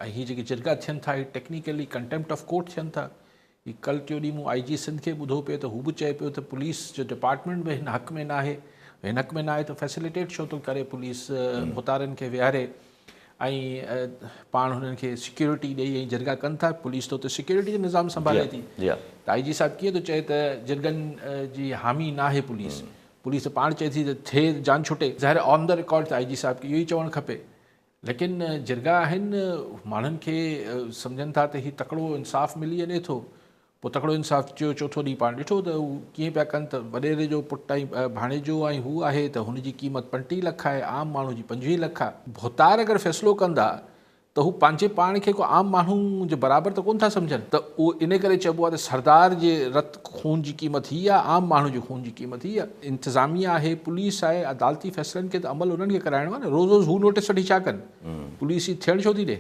ही जेके जिरगा थियनि था ही टेक्निकली कंटेम्प्ट ऑफ कोर्ट थियनि था। ही कल टियों ॾींहुं मूं IG सिंध खे ॿुधो पियो त हू बि चए पियो त पुलिस जो डिपार्टमेंट बि हिन हक़ में न आहे, हिन हक़ में न आहे त फैसिलिटेट छो थो करे पुलिस मुतारनि खे विहारे ऐं पाण हुननि खे सिक्योरिटी ॾेई ऐं जिरगा कनि था। पुलिस तो सिक्योरिटी जो निज़ाम संभाले थी। त IG साहब कीअं थो चए त जिरगनि जी हामी न आहे पुलिस। पुलिस पाण चए थी त थिए जान छुटे। ज़ाहिर ऑन द रिकॉर्ड त IG साहब खे इहो ई चवणु खपे। लेकिन जिरगा आहिनि माण्हुनि खे सम्झनि था त हीउ तकिड़ो इंसाफ़ मिली वञे थो। पोइ तकिड़ो इंसाफ़ जो चोथों ॾींहुं पाण ॾिठो त हू कीअं पिया कनि त वॾेरे जो पुटु ऐं भाणेजो ऐं हू आहे त हुनजी क़ीमत 35 लख आहे, आम माण्हू जी 25 लख आहे। भोतार अगरि फ़ैसिलो कंदा त हू पंहिंजे पाण खे को आम माण्हू जे बराबरि त कोन था सम्झनि। त उहो इन करे चइबो आहे त सरदार जे रत खून जी क़ीमत ही आहे, आम माण्हू जे खून जी क़ीमत ही आहे। इंतिज़ामिया आहे, पुलिस आहे, अदालती फ़ैसिलनि खे त अमल उन्हनि खे कराइणो आहे न। रोज़ रोज़ हू नोटिस वठी छा कनि, पुलिस ही थियणु छो थी ॾे।